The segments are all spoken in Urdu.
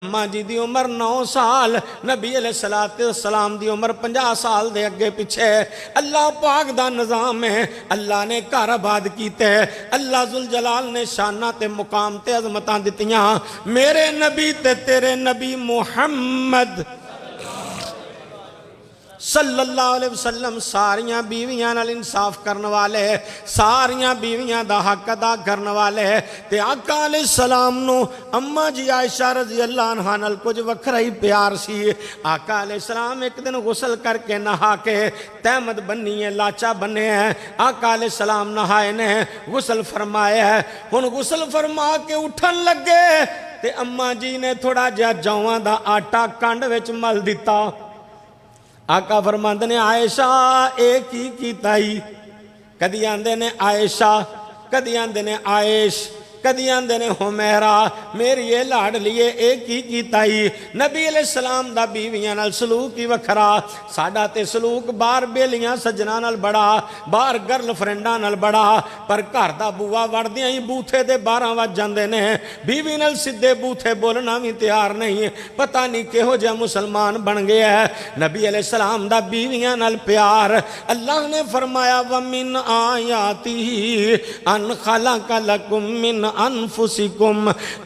اماں جی دی عمر 9 سال، نبی علیہ السلام دی عمر 50 سال دے اگے پیچھے۔ اللہ پاک دا نظام ہے، اللہ نے گھر آباد کیتے ہیں، اللہ ذوالجلال نے شانہ تے مقام تے عظمتاں دتیاں۔ میرے نبی تے تیرے نبی محمد صلی اللہ علیہ وسلم ساریاں بیویاں نال انصاف کرنے والے، ساریاں بیویاں دا حق ادا کرنے والے، تے آقا علیہ السلام نو اماں جی عائشہ رضی اللہ عنہ نال کچھ وکھرا ہی پیار سی۔ آقا علیہ السلام ایک دن غسل کر کے نہا کے تہمت بنی ہے، لاچا بنے ہیں، آقا علیہ السلام نہائے نے، غسل فرمائے ہے، ہن غسل فرما کے اٹھن لگے تے اماں جی نے تھوڑا جہا جواں دا آٹا کنڈ وچ مل دیتا۔ آقا فرماندے نے عائشہ ایک ہی کیتا ہی، کدی آندے نے عائشہ، کدی آندے نے عائش، کدی آندے نے حمیرہ، میری یہ لاڑ لیے ایک ہی کیتا ہی۔ نبی علیہ السلام دا بیویاں نال سلوک ہی وکھرا، ساڈا تے سلوک باہر بیلیاں سجنا نال بڑا، باہر گرل فرینڈاں نال بڑا، پر گھر دا بوا وڑدیاں ہی بوتھے دے 12 وج جاندے نے، بیوی نال سدھے بوتھے بولنا بھی تیار نہیں، پتہ نہیں کہو جا مسلمان بن گیا ہے۔ نبی علیہ السلام دا بیویاں نال پیار، اللہ نے فرمایا وَمِنْ آیَاتِهِ أَنْ خَلَقَ لَكُم مِّنْ أَنفُسِكُمْ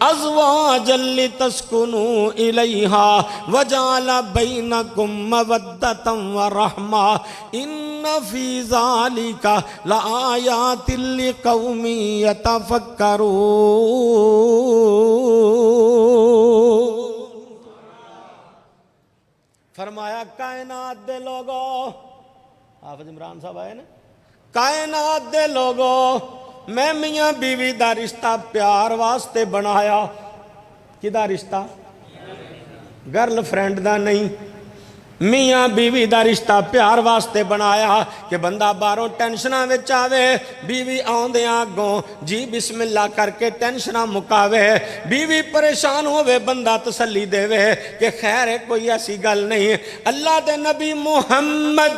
أَزْوَاجًا لِتَسْكُنُوا إِلَيْهَا وَجَعَلَ بَيْنَكُم مَّوَدَّةً وَرَحْمَةً إِنَّ فِي ذَلِكَ لَآيَاتٍ لِقَوْمٍ يَتَفَكَّرُونَ۔ فرمایا کائنات دے لوگو، حافظ عمران صاحب آئے نا، کائنات دے لوگو میں میاں بیوی دا رشتہ پیار واسطے بنایا۔ کدا رشتہ؟ گرل فرینڈ دا نہیں، میاں بیوی دا رشتہ پیار واسطے بنایا کہ بندہ باہروں ٹینشناں وچ آوے، بیوی آندیاں اگوں جی بسم اللہ کر کے ٹینشناں مکاوے، بیوی پریشان ہوئے بندہ تسلی دے وے کہ خیر ہے کوئی ایسی گل نہیں۔ اللہ دے نبی محمد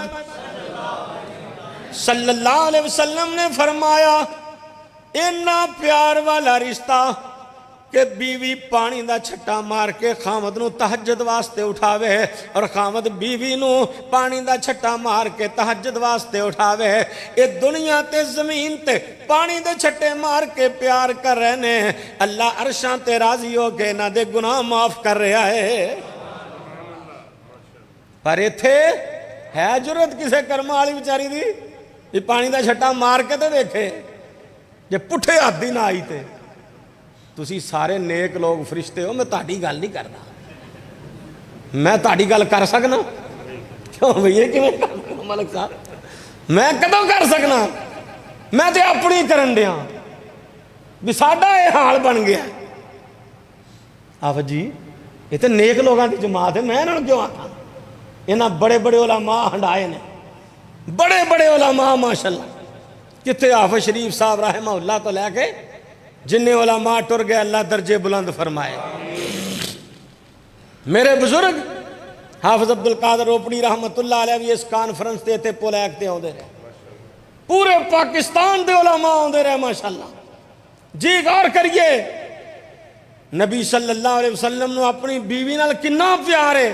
صلی اللہ علیہ وسلم نے فرمایا اینا پیار والا رشتہ کہ بیوی پانی دا چھٹا مار کے خامد نو تہجد واسطے اٹھاوے اور خامد بیوی نو پانی دا چھٹا مار کے تہجد واسطے اٹھاوے۔ اے دنیا تے زمین تے پانی دے چھٹے مار کے پیار کر رہنے، اللہ عرشاں تے راضی ہو کے نہ دے گناہ معاف کر رہا ہے۔ پر ایتھے ہے جرت کسے کرما والی بیچاری دی یہ پانی دا چھٹا مار کے تے دیکھے، جے پٹھے ہاتھ دی نہ آئی تے تسی سارے نیک لوگ فرشتے ہو، میں تہاڈی گل نہیں کردا، میں تہاڈی گل کر سکنا؟ کیوں بھئی کیویں کر سکنا ملک صاحب؟ میں کدوں کر سکنا؟ میں تے اپنی کرن دیاں بھی ساڈا اے حال بن گیا۔ آف جی یہ تے نیک لوگاں دی جماعت ہے، میں انہاں نوں کیوں آکھاں؟ انہاں بڑے بڑے علماء ہنڈائے نے، بڑے بڑے علماء ماشاءاللہ، کتے حافظ شریف صاحب رحمہ اللہ تو لے کے جنہیں علماء ٹر گئے اللہ درجے بلند فرمائے۔ میرے بزرگ حافظ عبدالقادر روپڑی رحمت اللہ علیہ بھی اس کانفرنس دیتے پولیکتے ہوندے رہے، پورے پاکستان دے علماء ہوندے رہے ماشاءاللہ۔ جی غور کریے نبی صلی اللہ علیہ وسلم نے اپنی بیوی نال کنا پیار ہے۔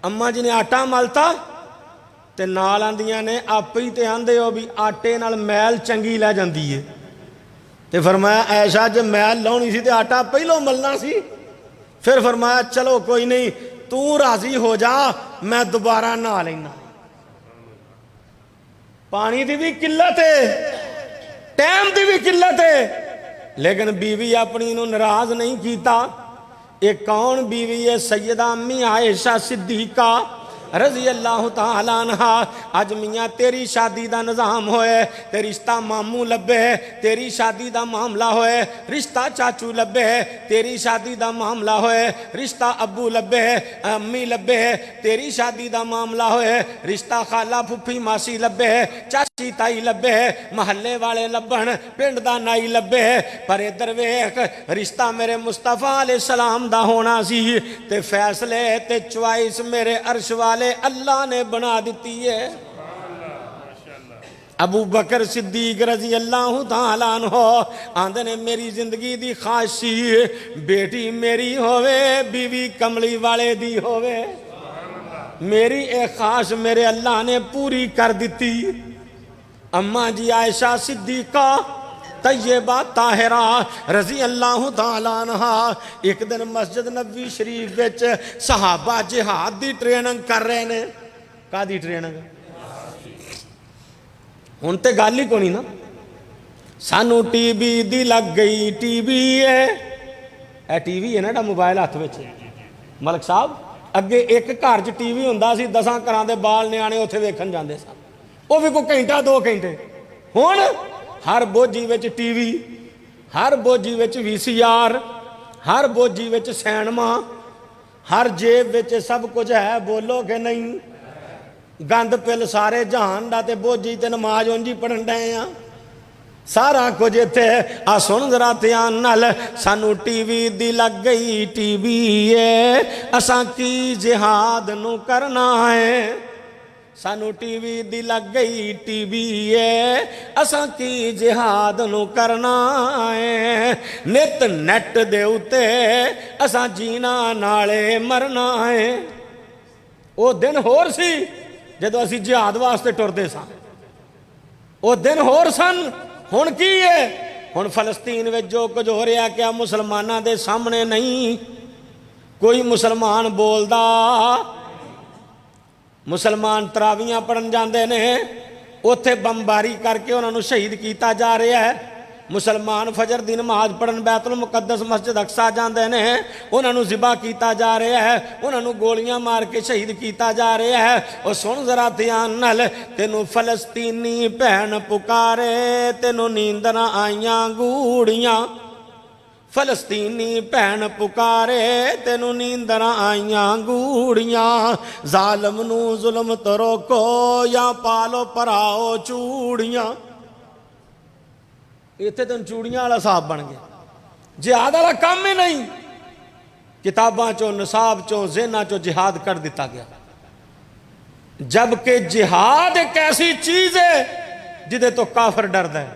اماں جی نے آٹا ملتا تے نال آندیاں نے آپ ہی تے آندے ہو بھی آٹے نال میل چنگی لے جاندی ہے، تے فرمایا عائشہ جب میل لاؤنی سی تے آٹا پہلو ملنا سی، پھر فرمایا چلو کوئی نہیں تو راضی ہو جا میں دوبارہ نہ لینا۔ پانی دی بھی قلت ہے، ٹائم دی بھی قلت ہے، لیکن بیوی اپنی نو ناراض نہیں کیتا۔ ایک کون بیوی ہے؟ سیدہ امی عائشہ صدیقہ رضی اللہ تعالیٰ عنہ۔ آج میاں تیری شادی دا نظام ہوئے تے رشتہ ماموں لبے، تیری شادی دا معاملہ ہوئے رشتہ چاچو لبے، تیری شادی دا معاملہ ہوئے رشتہ ابو لبے امی لبے، تیری شادی دا معاملہ ہوئے رشتہ خالہ پھپھی ماسی لبے، چاچی تائی لبے، محلے والے لبن، پنڈ دا نائی لبے، پر ادھر ویکھ رشتہ میرے مصطفیٰ علیہ السلام دا ہونا سی تے فیصلے تے چوائس میرے عرش والے اللہ نے بنا دیتی ہے۔ ابو بکر صدیق رضی اللہ تعالیٰ عنہ آندے نے میری زندگی دی خواہش سی بیٹی میری ہووے بیوی کملی والے دی ہووے، میری ایک خواہش میرے اللہ نے پوری کر دیتی۔ اماں جی عائشہ صدیقہ طیبہ طاہرہ رضی اللہ تعالیٰ عنہ ایک دن مسجد نبوی شریف وچ صحابہ جہاد دی ٹریننگ کر رہے نے۔ کا دی ٹریننگ؟ ہن تے گل ہی کونی نا، سانو ٹی وی دی لگ گئی، ٹی وی ہے اے ٹی وی ہے نا موبائل ہاتھ وچ۔ ملک صاحب اگے ایک گھر چ ٹی وی ہوندا سی، 10 گھراں دے بال نیانے اوتھے ویکھن جاندے سن، وہ بھی کوئی گھنٹہ 2 گھنٹے۔ ہن ہر بوجھی وچ ٹی وی، ہر بوجھی وچ وی سی آر، ہر بوجھی وچ سینما، ہر جیب وچ سب کچھ ہے، بولو کہ نہیں؟ گند پل سارے جہان دا تے بوجھی تے نماز اونجی پڑھن ڈے ہاں، سارا کچھ تے آ سن ذرا دھیان نال، سانو ٹی وی دی لگ گئی، ٹی وی ہے اساں کی جہاد نو کرنا ہے، سانو ٹی وی دی لگ گئی، ٹی وی ہے اساں کی جہاد نو کرنا ہے، نت نیٹ دے اوتے اساں جینا نالے مرنا ہے۔ او دن ہور سی جدو اسی جہاد واسطے ٹردے سن، او دن ہور سن۔ ہن کی ہے؟ ہن فلسطین وچ جو کچھ ہو رہا کیا مسلماناں دے سامنے نہیں؟ کوئی مسلمان بولدا؟ مسلمان تراویاں پڑھن جاندے نے، اوتھے بمباری کر کے انہاں نو شہید کیتا جا رہا ہے۔ مسلمان فجر دی نماز پڑھن بیت المقدس مسجد اقصی جاندے نے، انہاں نو ذبح کیتا جا رہا ہے، انہاں نو گولیاں مار کے شہید کیتا جا رہا ہے۔ او سن ذرا دھیان نال، تینو فلسطینی بہن پکارے، تینو نیند نہ آئیاں گوڑیاں، فلسطینی بہن پکارے، تینو نیند نہ آئیاں گوڑیاں، ظالم نو ظلم تو روکو یا پالو پراؤ چوڑیاں۔ اتنے تین چوڑیاں والا صاحب بن گیا، جہاد والا کام ہی نہیں۔ کتاباں چوں نصاب چوں ذہناں چوں جہاد کر دیتا گیا، جبکہ جہاد ایک ایسی چیز ہے جدے تو کافر ڈردا ہے،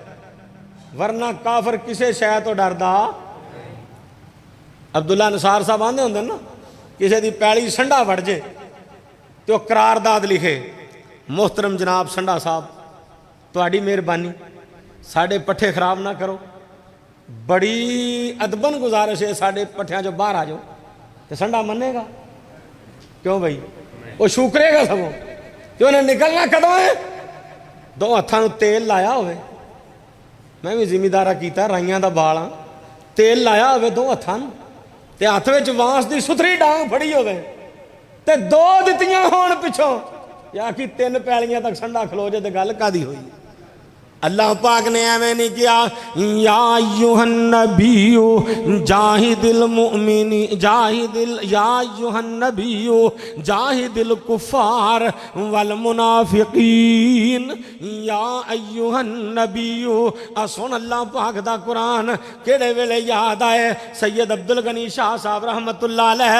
ورنہ کافر کسے شے تو ڈردا۔ عبداللہ نثار صاحب آندے ہوندے نا، کسے دی پیڑی سنڈا وڑ جے تو قرارداد لکھے، محترم جناب سنڈا صاحب تہاڈی مہربانی ساڑھے پٹھے خراب نہ کرو، بڑی ادبن گزارش ہے ساڑھے پٹھیاں جو باہر آ جاؤ، تو سنڈا منے گا کیوں بھائی؟ وہ شکرے گا سبوں کہ انہیں نکلنا کدوں ہے؟ 2 ہتھاں تیل لایا ہوئے، میں بھی زمیندارہ کیتا رائیاں دا بالاں، تیل لایا ہوئے 2 ہتھاں تے ہاتھ وچ وانس دی ستھری ڈانگ پھڑی ہوئے تے 2 دتیاں ہون پچھوں، یا کہ 3 پیلیاں تک سنڈا کھلو جے تے گل کادی ہوئی؟ اللہ پاک نے ایویں نہیں کیا، یا ایھا النبی جاہد المؤمنین یا ایھا النبی جاہد الکفار والمنافقین، یا ایھا النبی۔ سن اللہ پاک دا قرآن کیڑے ویلے یاد آئے؟ سید عبدالغنی شاہ صاحب رحمت اللہ علیہ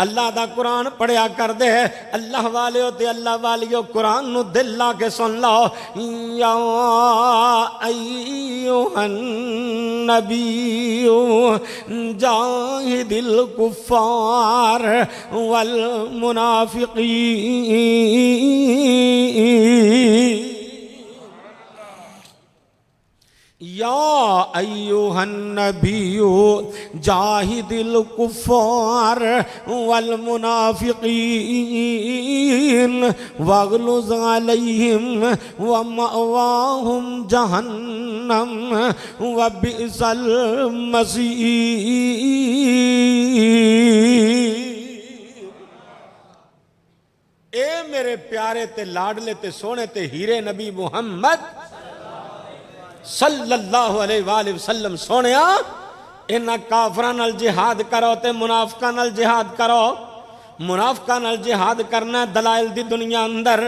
اللہ دا قرآن پڑھیا کر دے، اللہ والیو تے اللہ والیو قرآن نو دل لا کے سن لو، یا ایھا النبی جاہد الکفار والمنافقین، یا ایھا النبی جاہد الکفار والمنافقین واغلظ علیہم ومأواہم جہنم وبئس المصیر۔ اے میرے پیارے تے لاڈلے تے سونے تے ہیرے نبی محمد صلی اللہ علیہ وآلہ وسلم، سونیا انہاں کافراں نال جہاد کرو تے منافقاں نال جہاد کرو۔ منافقاں نال جہاد کرنا ہے دلائل دی دنیا اندر،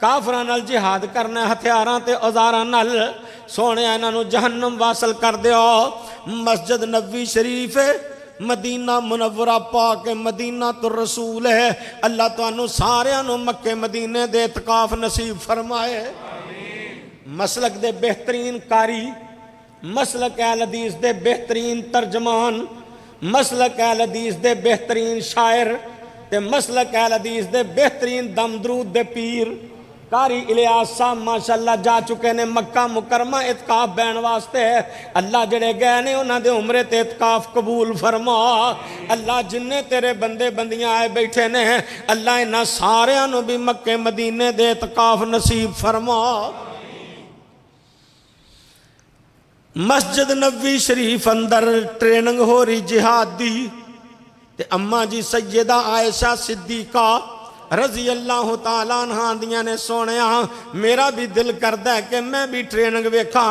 کافراں نال جہاد کرنا ہے ہتھیاراں تے اوزاراں نال۔ سونیا انہاں نو جہنم واصل کر دیو۔ مسجد نبوی شریف ہے، مدینہ منورہ پاک مدینہ تو رسول ہے، اللہ تانوں ساریاں نو مکے مدینے دے اعتکاف نصیب فرمائے۔ مسلک دے بہترین قاری، مسلک اہل حدیث دے بہترین ترجمان، مسلک اہل حدیث دے بہترین شاعر تے مسلک اہل حدیث دے بہترین دم درود دے پیر قاری الیاس صاحب ماشاءاللہ جا چکے نے مکہ مکرمہ اعتکاف بین واسطے۔ اللہ جڑے گئے نے انہاں دے عمرے تے اعتکاف قبول فرما۔ اللہ جننے تیرے بندے بندیاں آئے بیٹھے نے اللہ انہاں ساریاں نو بھی مکے مدینے دے اعتکاف نصیب فرما۔ مسجد نبوی شریف اندر ٹریننگ ہو رہی جہاد دی تے اماں جی سیدہ عائشہ صدیقہ رضی اللہ تعالیٰ عنہ دیاں نے سونیا میرا بھی دل کردہ ہے کہ میں بھی ٹریننگ ویکھا۔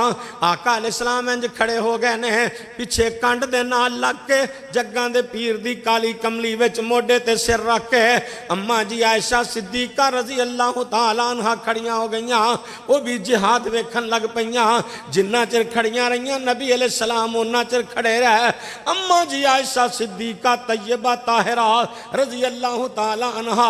آقا علیہ السلام انج کھڑے ہو گئے نے پیچھے کنڈ دے نال لگ کے جگاں دے پیر دی کالی کملی وچ موڈے تے سر رکھ کے اماں جی عائشہ صدیقہ رضی اللہ تعالیٰ عنہ کھڑیاں ہو گئیاں، وہ بھی جہاد ویکھن لگ پئیاں۔ جنہ چر کھڑیاں رہیاں نبی علیہ السلام انہ چر کھڑے رہے۔ اماں جی عائشہ صدیقہ طیبہ طاہرہ رضی اللہ تعالیٰ عنہ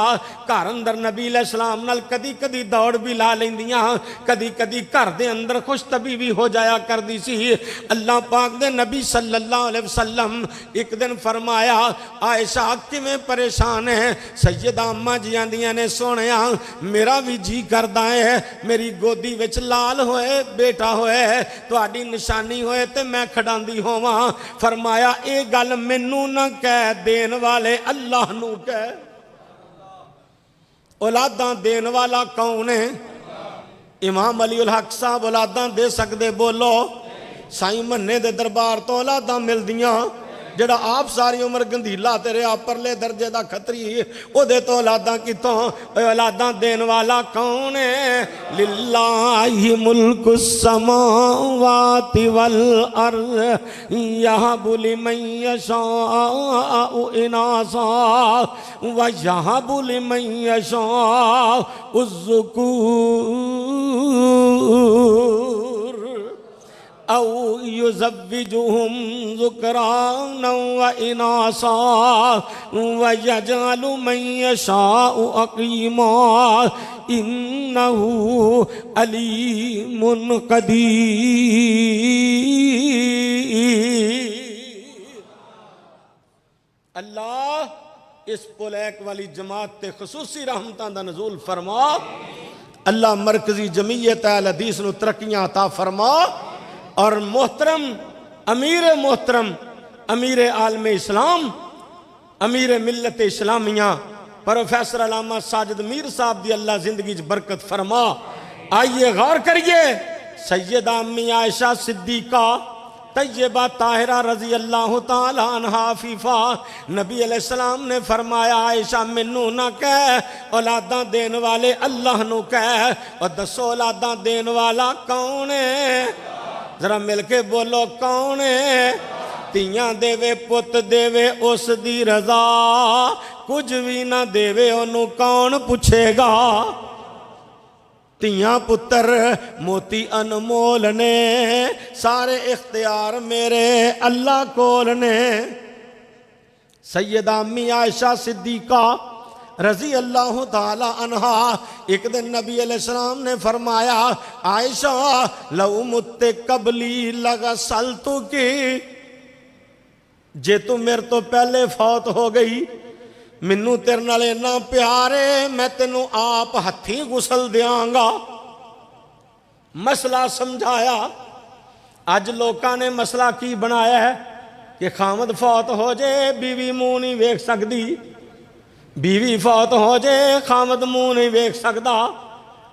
گھر اندر نبی علیہ السلام نال کدی کدی دوڑ بھی لا لیندیاں، کدی کدی گھر دے اندر خوش طبی بھی ہو جایا کر دی سی۔ اللہ پاک دے نبی صلی اللہ علیہ وسلم ایک دن فرمایا عائشہ کیویں پریشان ہے؟ سیدہ اماں جی آندیاں نے سونیا میرا بھی جی کردا ہے میری گودی وچ لال ہوئے بیٹا ہوئے تہاڈی نشانی ہوئے تے میں کھڈاندی ہوواں۔ فرمایا اے گل مینوں نہ کہہ دین والے اللہ نو کہہ۔ اولاداں دین والا کون ہے؟ امام علی الحق صاحب اولاداں دے سکدے بولو؟ سائیں مننے دے دربار تو اولاداں مل دیاں جڑا آپ ساری عمر گندھیلا تیرے آپ پرلے درجے دا خطری او دے تو اولاداں کتوں؟ اولاداں دین والا کون ہے؟ للہ ملک السماوات والارض یہب لمن یشاء اناثا ویہب لمن یشاء الذکور او یزوجہم ذکرانا و اناثا ویجعل من یشاء عقیما انہو علیم قدیر۔ اللہ اس پولیک والی جماعت تے خصوصی رحمتان دا نزول فرما۔ اللہ مرکزی جمعیت اہل حدیث نو ترقیاں عطا فرما اور محترم امیر عالم اسلام امیر ملت اسلامیہ پروفیسر علامہ ساجد میر صاحب دی اللہ زندگی برکت فرما۔ آئیے غور کریے سیدہ امی عائشہ صدیقہ طیبہ طاہرہ رضی اللہ تعالیٰ عنہ عفیفہ نبی علیہ السلام نے فرمایا عائشہ منو نہ کہہ اولاداں دین والے اللہ نو کہہ۔ اور دسو اولاداں دین والا کون ہے؟ ذرا مل کے بولو کون ہے؟ تیاں دے وے پت دے وے اس دی رضا کچھ بھی نہ دے وے انہوں کون پوچھے گا؟ تیاں پتر موتی انمول نے سارے اختیار میرے اللہ کول نے۔ سیدہ امی عائشہ صدیقہ رضی اللہ تعالی عنہ ایک دن نبی علیہ السلام نے فرمایا عائشہ لو مت قبلی لغسلتو کی، جے تو میرے تو پہلے فوت ہو گئی منو تیرے نال اتنا پیارے میں تینوں آپ ہتھی غسل دیاں گا۔ مسئلہ سمجھایا۔ اج لوکاں نے مسئلہ کی بنایا ہے کہ خامد فوت ہو جائے بیوی منہ نہیں ویکھ سکدی، بیوی فوت ہو جائے خامد منہ نہیں ویکھ سکدا۔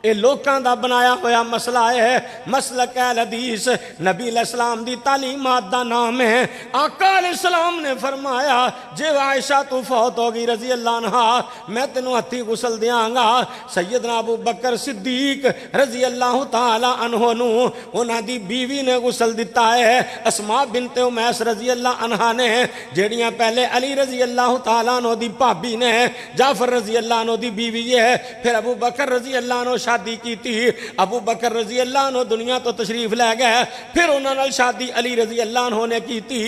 اے لوکاں دا بنایا ہویا مسئلہ ہے۔ مسلک اہل حدیث نبی علیہ السلام دی تعلیمات دا نام ہے۔ آقا علیہ السلام نے فرمایا جے عائشہ تو فوت ہوگی رضی اللہ عنہ میں تینوں ہتھی غسل دیاں گا۔ سیدنا ابو بکر صدیق رضی اللہ تعالی عنہ نو انہاں دی بیوی نے غسل دیتا ہے، اسماء بنت امیس رضی اللہ عنہ نے، جیڑیاں پہلے علی رضی اللہ تعالی عنہ دی بھابی نے، جعفر رضی اللہ عنہ دی بیوی ہے، پھر ابو بکر رضی اللہ عنہ شادی کی تھی ابو بکر رضی اللہ عنہ دنیا تو تشریف لے گئے پھر انہوں نے شادی علی رضی اللہ عنہ نے کی تھی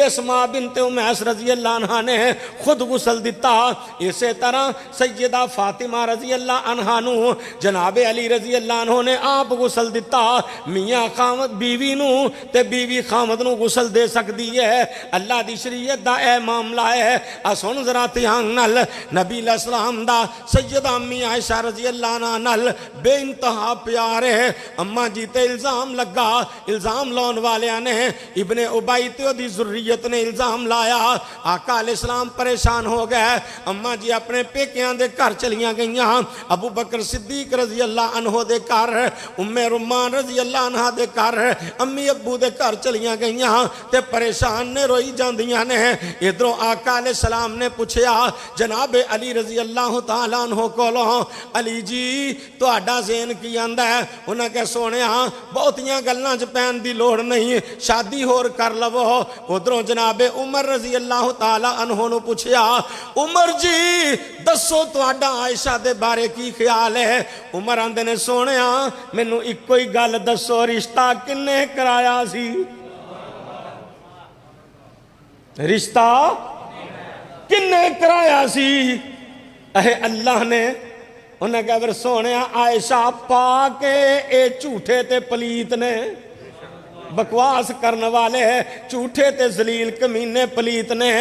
اسماء بنت امیس رضی اللہ عنہ نے خود غسل دیتا اسی طرح سیدہ فاطمہ رضی اللہ عنہ نو جناب علی رضی اللہ عنہ نے آپ غسل دیتا میاں خامد بیوی نو تے بیوی خامد نو غسل دے سکتی ہے اللہ دی شریعت دا اے معاملہ ہے اسن ذرا دھیان نال نبی علیہ السلام دا سیدہ امی عائشہ رضی اللہ عنہ نال بے انتہا پیار ہے اماں جی تے الزام لگا الزام لاؤن والیاں نے ابن ابی تے دی ذریت نے الزام لایا آقا علیہ السلام پریشان ہو گئے اماں جی اپنے پیکیاں دے گھر چلیاں گئیاں ابو بکر صدیق رضی اللہ عنہ دے گھر ام رمان رضی اللہ عنہ دے گھر امی ابو دے گھر چلیاں گئیاں تے پریشان نے روئی جاندیاں نے ادھروں آقا علیہ السلام نے پوچھیا جناب علی رضی اللہ تعالیٰ عنہ کولوں علی جی تہاڈا ذہن کی آندا ہے انہاں کہ سونیا بہتیاں گلاں چ پین دی لوڑ نہیں شادی ہور کر لو ادھروں جناب عمر رضی اللہ تعالیٰ عنہ نو پوچھیا عمر جی دسو تہاڈا عائشہ دے بارے کی خیال ہے عمر آندے نے سونیا مینوں اکو ہی گل دسو رشتہ کنے کرایا سی رشتہ کنے کرایا سی اے اللہ نے انہیں کہا پھر سونیا عائشہ پا کے اے جھوٹے تے پلیت نے بکواس کرنے والے جھوٹے تے ذلیل کمینے پلیت نے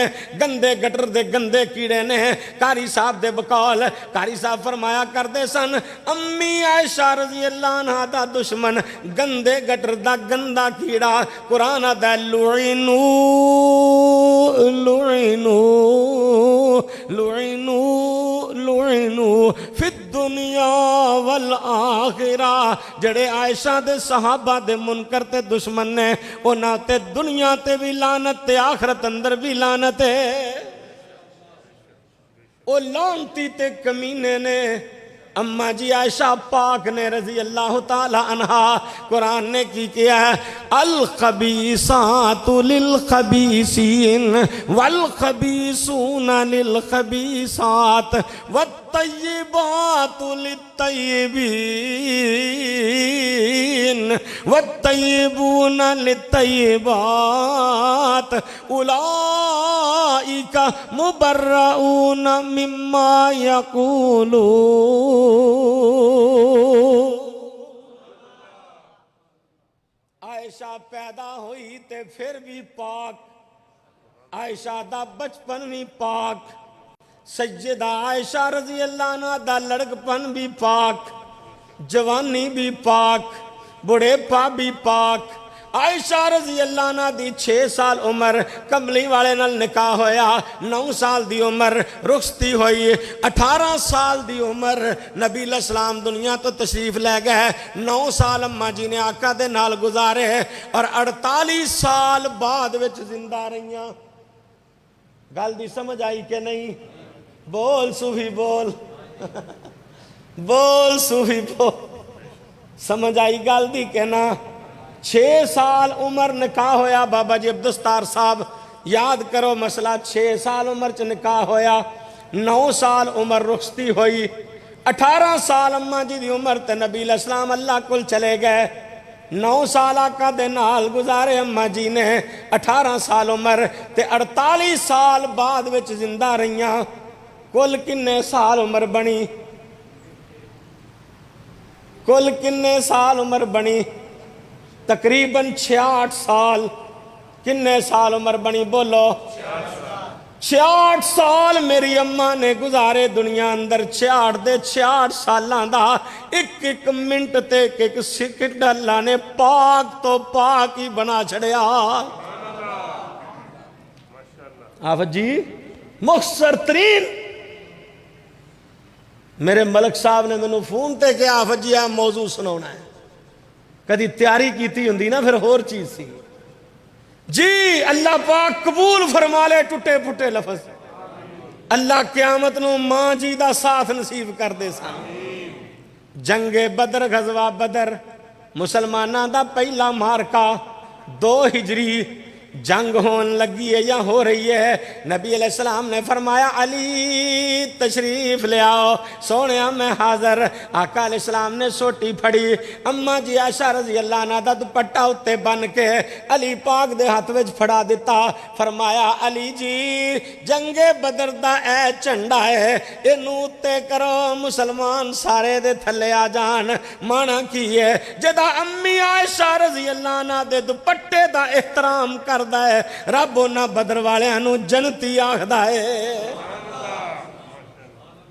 گندے گٹر دے گندے کیڑے نے قاری صاحب دے بقول قاری صاحب فرمایا کردے سن امی عائشہ رضی اللہ عنہ دا دشمن گندے گٹر دا گندا کیڑا قرآن دا لعنو لعنو لعنو لعنو فی الدنیا والآخرہ جڑے عائشہ دے صحابہ دے منکر تے دشمن نے انہاں تے دنیا تے بھی لعنت تے آخرت اندر بھی لعنت ہے او لعنتی تے کمینے نے اماں جی عائشہ پاک نے رضی اللہ تعالی عنہ قرآن نے کی کیا ہے الخبیثات للخبیثین والخبیثون للخبیثات والطیبات للطیبین والطیبون للطیبات اولئک مبرؤون مما یقولون عائشہ پیدا ہوئی تے پھر بھی پاک عائشہ دا بچپن بھی پاک سیدہ عائشہ رضی اللہ عنہ دا لڑکپن بھی پاک جوانی بھی پاک بڑھیپا بھی پاک عائشہ رضی اللہ عنہ دی 6 سال عمر کملی والے نال نکاح ہویا 9 سال دی عمر رخصتی ہوئی 18 سال دی عمر نبی علیہ السلام دنیا تو تشریف لے گئے 9 سال اماں جی نے آقا دے نال گزارے اور 48 سال بعد وچ زندہ رہیاں گل دی سمجھ آئی کہ نہیں بول صوفی بول بول صوفی بول سمجھ آئی گل دی کہ نا 6 سال عمر نکاح ہویا بابا جی عبدالستار صاحب یاد کرو مسئلہ 6 سال عمر چ نکاح ہویا 9 سال عمر رخصتی ہوئی 18 سال اماں جی دی عمر تے نبی علیہ السلام اللہ کل چلے گئے 9 سال آقا دے نال گزارے اماں جی نے 18 سال عمر تے 48 سال بعد وچ زندہ رہیاں کل کنے سال عمر بنی کل کنے سال عمر بنی تقریباً 66 سال کنے سال عمر بنی بولو 66 سال میری اماں نے گزارے دنیا اندر 66 دے 66 سالاں دا ایک منٹ تے ایک سیکنڈ اللہ نے پاک تو پاک ہی بنا چھڑیا آفت جی مختصر ترین میرے ملک صاحب نے میں فون تے کہ آفت جی آپ موضوع سنونا ہے کدی تیاری کیتی ہوندی نا پھر ہور چیز سی جی اللہ پاک قبول فرما لے ٹوٹے پھٹے لفظ اللہ قیامت نو ماں جی دا ساتھ نصیب کر دے سان جنگ بدر غزوہ بدر مسلمانہ دا پہلا مارکا 2 ہجری جنگ ہون لگی ہے یا ہو رہی ہے، نبی علیہ السلام نے فرمایا علی تشریف لے آؤ، سونیا میں حاضر۔ آقا علیہ السلام نے سوٹی پھڑی، اماں جی عائشہ رضی اللہ عنہ دا دوپٹہ اتے بن کے علی پاک دے ہاتھ وچ پھڑا دیتا، فرمایا علی جی جنگ بدر دا اے چنڈا ہے، اینو اتے کرو، مسلمان سارے دے تھلے آ جان۔ مانا کی ہے جدا امی عائشہ رضی اللہ عنہ دے دوپٹے دا احترام کردا ہے، رب انہاں بدر والیاں نو جنتی آکھدا ہے۔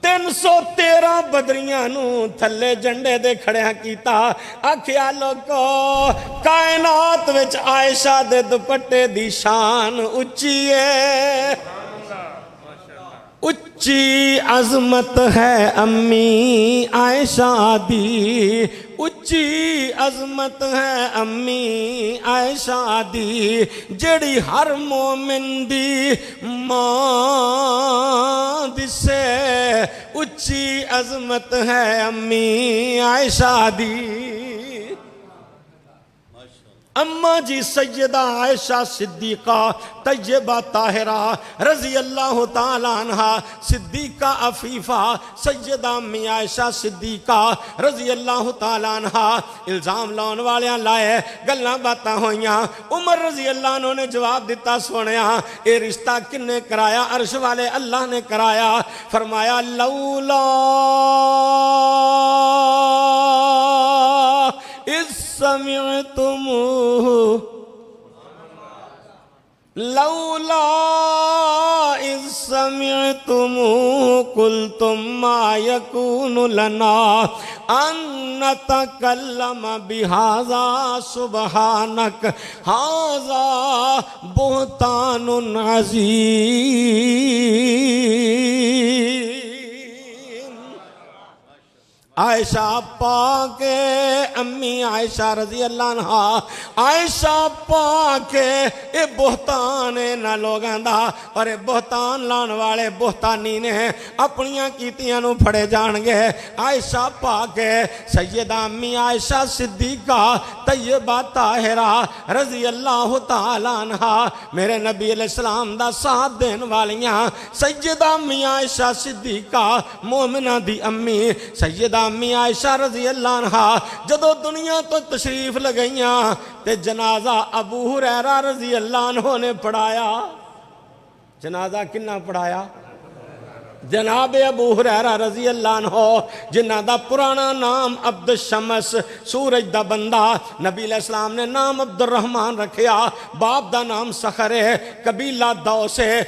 313 بدریاں نو تھلے جنڈے دے کھڑیاں کیتا، آکھیا لوگو کائنات وچ عائشہ دے دوپٹے دی شان اچھی ہے، اچھی عظمت ہے امی عائشہ دی، اچھی عظمت ہے امی عائشہ دی، جڑی ہر مومن دی ماں دسے، اچھی عظمت ہے امی عائشہ دی۔ اماں جی سیدہ عائشہ صدیقہ طیبہ طاہرہ رضی اللہ تعالیٰ عنہ، صدیقہ عفیفہ سیدہ امی عائشہ صدیقہ رضی اللہ تعالیٰ عنہ، الزام لاؤن والیاں لائے، گلاں باتاں ہوئیاں، عمر رضی اللہ عنہ نے جواب دیتا سونیا اے رشتہ کن نے کرایا؟ عرش والے اللہ نے کرایا۔ فرمایا لولا اذ سمعتموہ، لولا اذ سمعتموہ قلتم ما یکون لنا ان نتکلم بہذا سبحانک ھذا بہتان عظیم۔ عائشہ پاک امی عائشہ رضی اللہ عنہ، عائشہ پاک اے بہتان نہ لوگاں دا، اور اے بہتان لان والے بہتانی نے اپنیاں کیتیاں نو پھڑے جان گے۔ عائشہ پاک سیدہ امی عائشہ صدیقہ طیبہ طاہرہ رضی اللہ تعالیٰ عنہ، میرے نبی علیہ السلام دا ساتھ دین والیاں سیدہ امی عائشہ صدیقہ مومنہ دی امی سیدہ امی عائشہ رضی اللہ عنہ جدو دنیا تو تشریف لگئیاں تے جنازہ ابو ہریرہ رضی اللہ عنہ نے پڑھایا۔ جنازہ کنہ پڑھایا؟ جناب ابو ہریرہ رضی اللہ عنہ، جنہ دا پرانا نام عبد الشمس سورج دا بندہ، نبی علیہ السلام نے نام عبد الرحمن رکھیا، باپ دا نام سخر ہے، قبیلہ دوس ہے،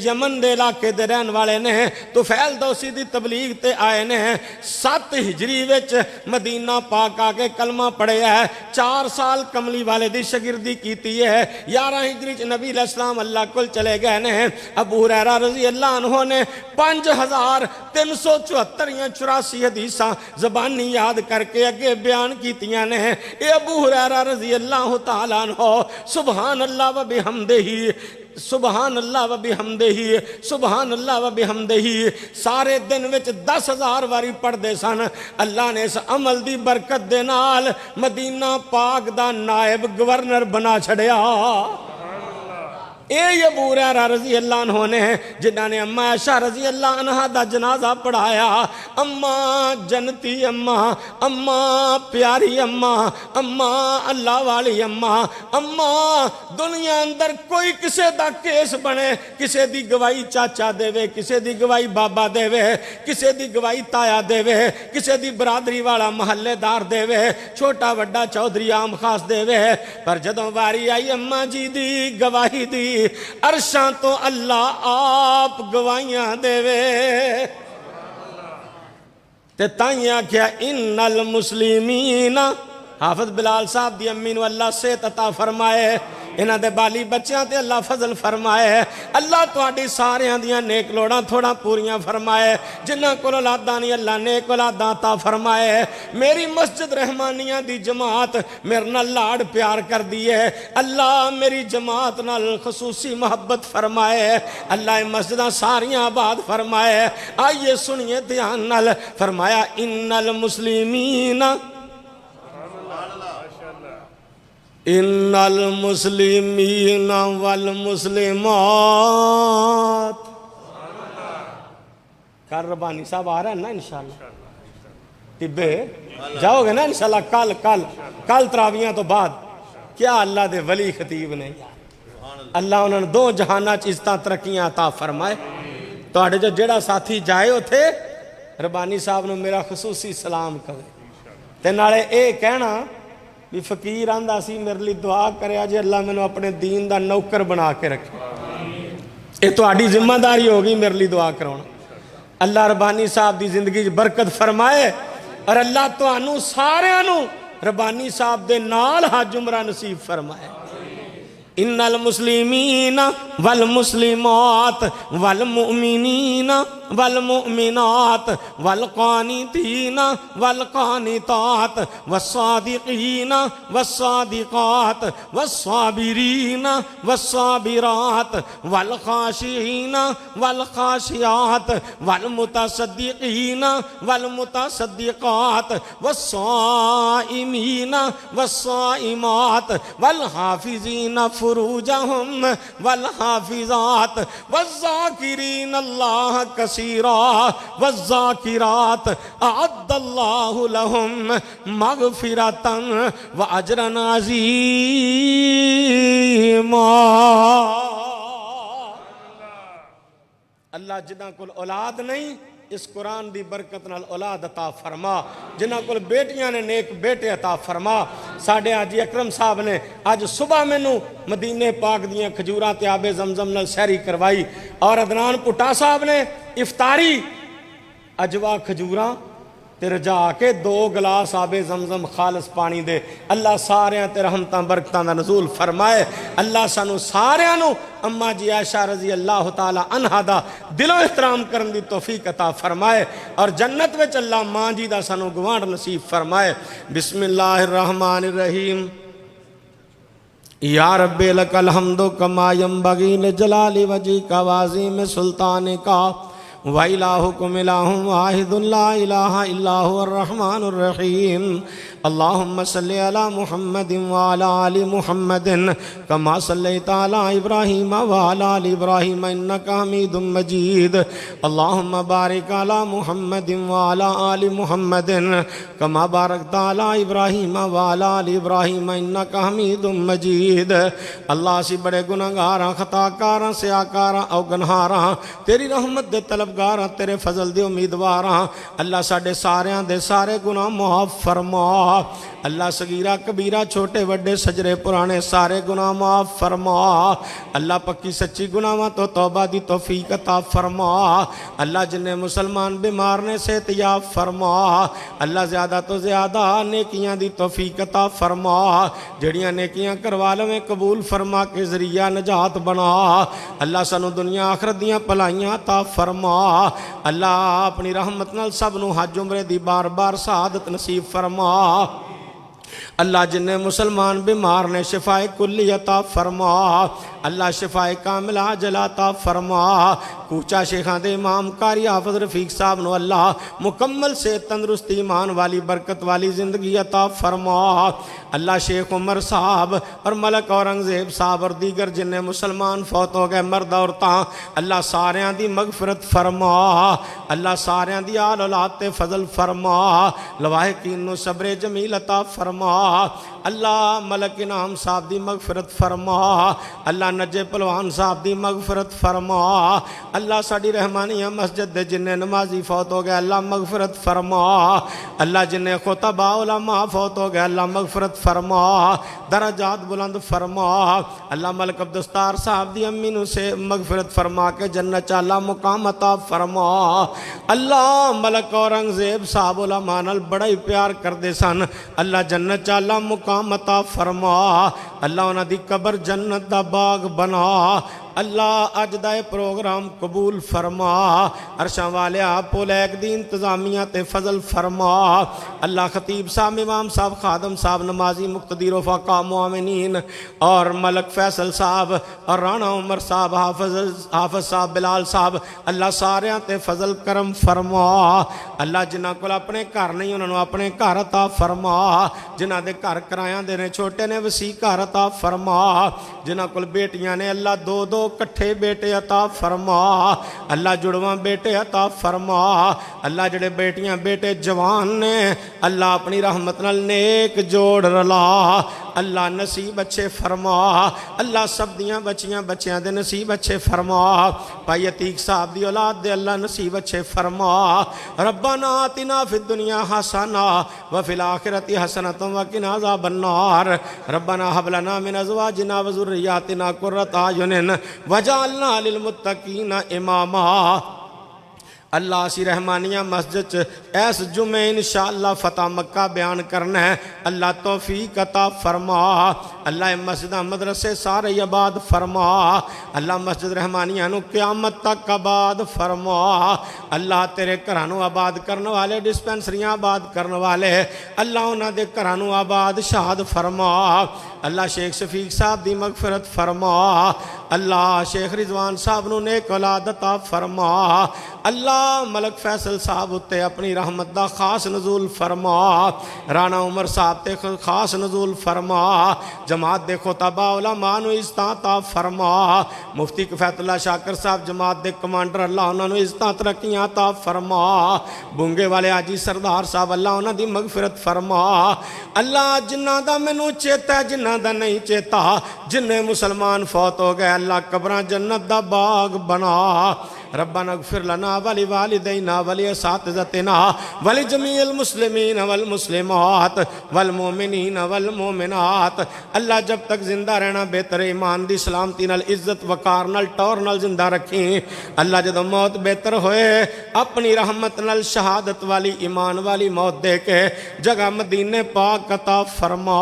یمن دے علاقے دے رہن والے نے، تو فیل دوسی دی تبلیغ تے آئے نے، 7 ہجری وچ مدینہ پاک آکے کلمہ پڑھے ہے، 4 سال کملی والے دی شگردی کیتی ہے، 11 ہجری چ نبی علیہ السلام اللہ کل چلے گئے نے۔ ابو ہریرہ رضی اللہ عنہ نے 5374 یا 84 حدیثاں زبانی یاد کر کے اگے بیان کیتیاں نے۔ اے ابو ہریرہ رضی اللہ تعالیٰ عنہ سبحان اللہ و بحمدہ، سبحان اللہ و بحمدہ، سبحان اللہ و بحمدہ سارے دن وچ 10,000 واری پڑھ دے سن۔ اللہ نے اس عمل دی برکت دے نال مدینہ پاک دا نائب گورنر بنا چھڑیا۔ اے ابو ہریرہ رضی اللہ عنہ نے جنہاں نے اماں عائشہ رضی اللہ عنہ دا جنازہ پڑھایا۔ اماں جنتی اماں، اماں پیاری اماں، اماں اللہ والی اماں، اماں دنیا اندر کوئی کسے دا کیس بنے، کسے دی گواہی چاچا دے وے، کسے دی گواہی بابا دے وے، کسے دی گواہی تایا دے وے، کسے دی برادری والا محلے دار دے وے، چھوٹا وڈا چودھری عام خاص دے وے، پر جدوں واری آئی اماں جی دی گواہی دی، عرشاں تو اللہ آپ گواہیاں دے وے۔ تے تائیاں کیا ان المسلمین، حافظ بلال صاحب دی امی نو اللہ صحت عطا فرمائے، انہاں دے بالی بچیاں تے اللہ فضل فرمائے، اللہ تواڈی ساریاں دیاں نیک لوڑاں تھوڑا پوریاں فرمائے، جنہاں کول اولاداں نہیں اللہ نیک اولاداں عطا فرمائے۔ میری مسجد رحمانیہ دی جماعت میرے نال لاڑ پیار کر دی ہے، اللہ میری جماعت نال خصوصی محبت فرمائے، اللہ مسجداں ساریاں آباد فرمائے۔ آئیے سنیے دھیان نال، فرمایا ان المسلمین ان المسلمین والمسلمات. کل ربانی صاحب آ رہا ہے نا انشاءاللہ؟ طبے جاؤ گے نا انشاءاللہ؟ کل تراویاں تو بعد. کیا اللہ دے ولی خطیب نے، اللہ انہوں نے دو جہانہ چیزتاں ترقیاں عطا فرمائے. تو آڑے جو جڑا ساتھی جائے ہو تھے ربانی صاحب نے میرا خصوصی سلام کرے. تے نالے اے کہنا بھی فقیر آندہ سی میرے لیے دعا کرے آجے اللہ میں نے اپنے دین دا نوکر بنا کے رکھے. اے تو آڑی ذمہ داری ہوگی میرے لیے دعا کرونا. اللہ ربانی صاحب دی زندگی برکت فرمائے اور اللہ تو آنو سارے آنو ربانی صاحب دے نال حج عمرہ نصیب فرمائے. ان المسلمین والمسلمات والمؤمنین والمؤمنات والقانتین والقانتات والصادقین والصادقات والصابرین والصابرات والخاشعین والخاشعات والمتصدقین والمتصدقات والصائمین والصائمات والحافظین فروجہم والحافظات والذاکرین اللہ کثیرا والذاکرات اعد اللہ لہم مغفرتا واجرا عظیما. اللہ جنہاں کل اولاد نہیں اس قرآن دی برکت نال اولاد عطا فرما. جنہاں کل بیٹیاں نے نیک بیٹے عطا فرما. ساڑھے حاجی اکرم صاحب نے آج صبح میں نو مدینے پاک دیاں کھجوراں تے آب زمزم نال سیری کروائی اور عدنان پٹا صاحب نے افطاری اجوا کھجوراں تے رجا کے 2 گلاس آب زمزم خالص پانی دے. اللہ ساریاں تے رحمتاں برکتاں دا نزول فرمائے. اللہ سانو ساریاں نو اما جی عائشہ رضی اللہ تعالی عنہا دا دلو احترام کرن دی توفیق عطا فرمائے اور جنت وچ اللہ ماں جی دا سانو گوانڈ نصیب فرمائے. بسم اللہ الرحمن الرحیم. یا رب لک الحمد کما ینبغی لجلال وجہک وعظیم سلطانک وَإِلَٰهُكُمْ إِلَٰهٌ وَاحِدٌ لَا إِلَٰهَ إِلَّا هُوَ الرَّحْمَٰنُ الرَّحِيمُ. اللهم صل على محمد وعلى آل محمد كما صليت على إبراهيم وعلى آل إبراهيم إنك حميد مجيد. اللهم بارك على محمد وعلى آل محمد كما باركت على إبراهيم وعلى آل إبراهيم إنك حميد مجيد. اللہ سے بڑے گناہگاراں خطاکاراں سیاکاراں او گنہاراں تیری رحمت دے طلبگاراں تیرے فضل دے امیدواراں اللہ ساڑے ساریاں دے سارے گناہ معاف فرما. اللہ صغیرہ کبیرہ چھوٹے وڈے سجرے پرانے سارے گناہ معاف فرما. اللہ پکی سچی گناہاں تو توبہ دی توفیق عطا فرما. اللہ جنہیں مسلمان بیمار نے صحت یاب فرما. اللہ زیادہ تو زیادہ نیکیاں دی توفیق عطا فرما. جڑیاں نیکیاں کروا لویں قبول فرما کے ذریعہ نجات بنا. اللہ سانو دنیا آخرت دیاں پلائیاں عطا فرما. اللہ اپنی رحمت نال سب نو حج عمرے دی بار بار سعادت نصیب فرما. اللہ جنہیں مسلمان بیمار نے شفاء کلی عطا فرما. اللہ شفاء کامل عاجل عطا فرما. کوچا شیخاں دے امام قاری حافظ رفیق صاحب نو اللہ مکمل سے تندرستی ایمان والی برکت والی زندگی عطا فرما. اللہ شیخ عمر صاحب اور ملک اورنگزیب صاحب اور دیگر جنہیں مسلمان فوت ہو گئے مرد عورتاں اللہ ساریاں دی مغفرت فرما. اللہ ساریاں دی آل اولاد تے فضل فرما. لواحقین نو صبر جمیل عطا فرما. اللہ ملک انعام صاحب دی مغفرت فرما. اللہ نجے پلوان صاحب دی مغفرت فرما. اللہ ساڑی رحمانیہ مسجد دے جنہیں نمازی فوت ہو گئے اللہ مغفرت فرما. اللہ جنہیں خطبہ علماء فوت ہو گئے اللہ مغفرت فرما. درجات بلند فرما. اللہ ملک عبدالستار صاحب دی امینوں سے مغفرت فرما کے جنت چالا مقام عطا فرما. اللہ ملک اورنگزیب صاحب علماء نال بڑا ہی پیار کر دے سن اللہ جنت چالا مقام عطا فرما. اللہ انہاں دی قبر جنت دا باغ بنا اللہ اج دا پروگرام قبول فرما عرشاں والے آپ پولیک دی انتظامیہ تے فضل فرما اللہ خطیب صاحب امام صاحب خادم صاحب نمازی مقتدی رفقا معاونین اور ملک فیصل صاحب اور رانا عمر صاحب حافظ صاحب بلال صاحب اللہ ساریاں تے فضل کرم فرما اللہ جنہاں کول اپنے گھر نہیں انہوں اپنے گھر عطا فرما جنہاں دے گھر کرایاں دے نے چھوٹے نے وسیع گھر عطا فرما جنہاں کول بیٹیاں نے اللہ دو دو کٹھے بیٹے عطا فرما اللہ جڑواں بیٹے عطا فرما اللہ جڑے بیٹیاں بیٹے جوان نے اللہ اپنی رحمت نال نیک جوڑ رلا اللہ نصیب اچھے فرما اللہ سب دیاں بچیاں دے نصیب اچھے فرما بھائی عتیق صاحب دی اولاد دے اللہ نصیب اچھے فرما ربنا آتنا فی الدنیا حسنہ وفی الآخرۃ حسنۃ وقنا عذاب النار ربنا هب لنا من ازواجنا وذرياتنا قرۃ اعین وجعلنا للمتقین اماما اللہ اسی رحمانیہ مسجد ایس جمعہ انشاءاللہ فتح مکہ بیان کرنا ہے اللہ توفیق عطا فرما اللہ مسجد مدرسے سارے آباد فرما اللہ مسجد رحمانیہ نو قیامت تک آباد فرما اللہ تیرے گھرانو آباد کرنے والے ڈسپینسریاں آباد کرنے والے اللہ انہاں دے گھرانو آباد شاد فرما اللہ شیخ شفیق صاحب دی مغفرت فرما اللہ شیخ رضوان صاحب نو نیک اولاد عطا فرما اللہ ملک فیصل صاحب اتے اپنی رحمت دا خاص نزول فرما رانا عمر صاحب تے خاص نزول فرما جماعت دے خطبہ علماء نو عزتاں عطا فرما مفتی کفایت اللہ شاکر صاحب جماعت دے کمانڈر اللہ انہاں نو عزتاں ترقیاں عطا فرما بونگے والے حاجی سردار صاحب اللہ انہاں دی مغفرت فرما اللہ جنہاں دا مینوں چیتا ہے جنہاں دا نہیں چیتا جنہیں مسلمان فوت ہو گئے اللہ قبراں جنت دا باغ بنا ربنا اغفر لنا ولی والدینا ولی اساتذتنا ولی جمیع المسلمین والمسلمات والمومنین والمومنات اللہ جب تک زندہ رہنا بہتر ایمان دی سلامتی نال عزت وقار نال ٹور نال زندہ رکھیں اللہ جدو موت بہتر ہوئے اپنی رحمت نال شہادت والی ایمان والی موت دے کے جگہ مدینہ پاک عطا فرما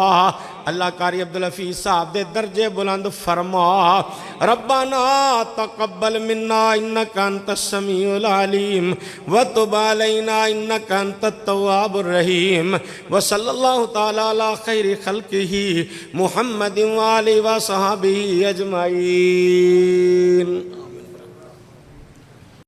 اللہ قاری عبدالحفیظ صاحب دے درجے بلند فرما ربنا تقبل منا انکا انت السمیع العلیم وتب علینا انکا انت التواب الرحیم وصلی اللہ تعالی علی خیر خلقہ محمد وآلہ وصحبہ اجمعین